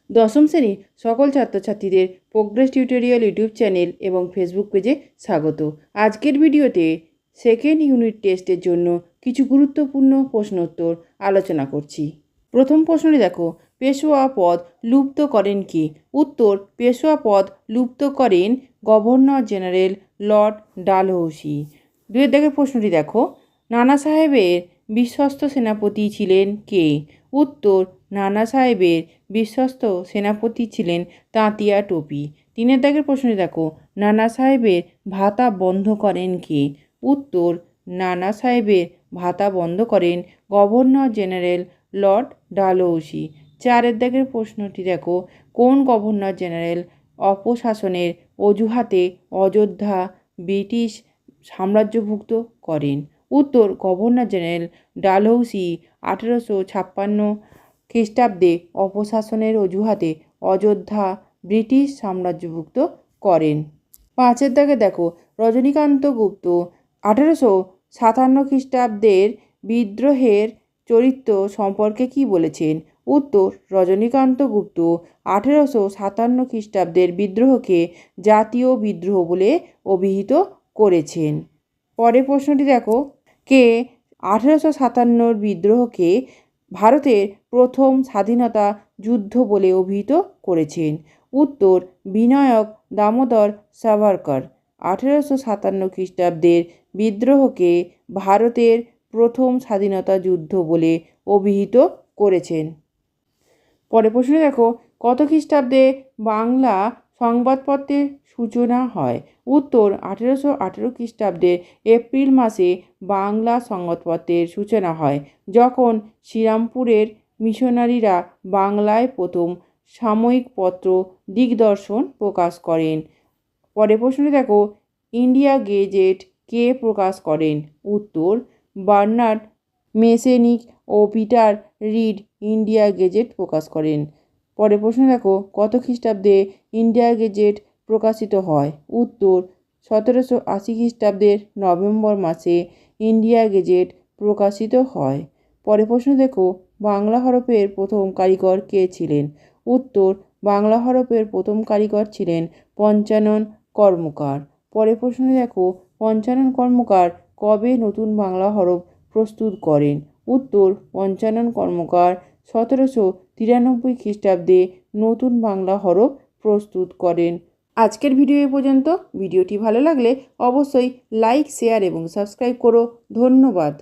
দশম শ্রেণী সকল ছাত্রছাত্রীদের প্রোগ্রেস টিউটোরিয়াল ইউটিউব চ্যানেল এবং ফেসবুক পেজে স্বাগত। আজকের ভিডিওতে সেকেন্ড ইউনিট টেস্টের জন্য কিছু গুরুত্বপূর্ণ প্রশ্নোত্তর আলোচনা করছি। প্রথম প্রশ্নটি দেখো, পেশোয়া পদ লুপ্ত করেন কে? উত্তর, পেশোয়া পদ লুপ্ত করেন গভর্নর জেনারেল লর্ড ডালহৌসি। দুয়ের দাগের প্রশ্নটি দেখো, নানা সাহেবের বিশ্বস্ত সেনাপতি ছিলেন কে? উত্তর, নানা সাহেবের বিশ্বস্ত সেনাপতি ছিলেন তাঁতিয়া টোপি। তিনের দাগের প্রশ্নটি দেখো, নানা সাহেবের ভাতা বন্ধ করেন কে? উত্তর, নানা সাহেবের ভাতা বন্ধ করেন গভর্নর জেনারেল লর্ড ডালহৌসি। চারের দাগের প্রশ্নটি দেখো, কোন গভর্নর জেনারেল অপশাসনের অজুহাতে অযোধ্যা ব্রিটিশ সাম্রাজ্যভুক্ত করেন? উত্তর, গভর্নর জেনারেল ডালহৌসি 1856 খ্রিস্টাব্দে অপশাসনের অজুহাতে অযোধ্যা ব্রিটিশ সাম্রাজ্যভুক্ত করেন। পাঁচের দাগে দেখো, রজনীকান্ত গুপ্ত 1857 খ্রিস্টাব্দের বিদ্রোহের চরিত্র সম্পর্কে কি বলেছেন? উত্তর, রজনীকান্ত গুপ্ত 1857 খ্রিস্টাব্দের বিদ্রোহকে জাতীয় বিদ্রোহ বলে অভিহিত করেছেন। পরের প্রশ্নটি দেখো, কে 1857 বিদ্রোহকে ভারতের প্রথম স্বাধীনতা যুদ্ধ বলে অভিহিত করেছেন? উত্তর, বিনায়ক দামোদর সাভারকর 1857 খ্রিস্টাব্দের বিদ্রোহকে ভারতের প্রথম স্বাধীনতা যুদ্ধ বলে অভিহিত করেছেন। পরের প্রশ্ন দেখো, কত খ্রিস্টাব্দে বাংলা সংবাদপত্রের সূচনা হয়? উত্তর, 1818 খ্রিস্টাব্দের এপ্রিল মাসে বাংলা সংবাদপত্রের সূচনা হয়, যখন শ্রীরামপুরের মিশনারিরা বাংলায় প্রথম সাময়িক পত্র দিগদর্শন প্রকাশ করেন। পরের প্রশ্নটি দেখো, ইন্ডিয়া গেজেট কে প্রকাশ করেন? উত্তর, বার্নার্ড মেসেনিক ও পিটার রিড ইন্ডিয়া গেজেট প্রকাশ করেন। পরের প্রশ্ন দেখো, কত খ্রিস্টাব্দে ইন্ডিয়া গেজেট প্রকাশিত হয়? উত্তর, 1780 খ্রিস্টাব্দের নভেম্বর মাসে ইন্ডিয়া গেজেট প্রকাশিত হয়। পরের প্রশ্ন দেখো, বাংলা হরফের প্রথম কারিগর কে ছিলেন? উত্তর, বাংলা হরফের প্রথম কারিগর ছিলেন পঞ্চানন কর্মকার। পরের প্রশ্ন দেখো, পঞ্চানন কর্মকার কবে নতুন বাংলা হরফ প্রস্তুত করেন? উত্তর, পঞ্চানন কর্মকার 1793 খ্রিস্টাব্দে নতুন বাংলা হরফ প্রস্তুত করেন। আজকের ভিডিও এ পর্যন্ত। ভিডিওটি ভালো লাগলে অবশ্যই লাইক, শেয়ার এবং সাবস্ক্রাইব করো। ধন্যবাদ।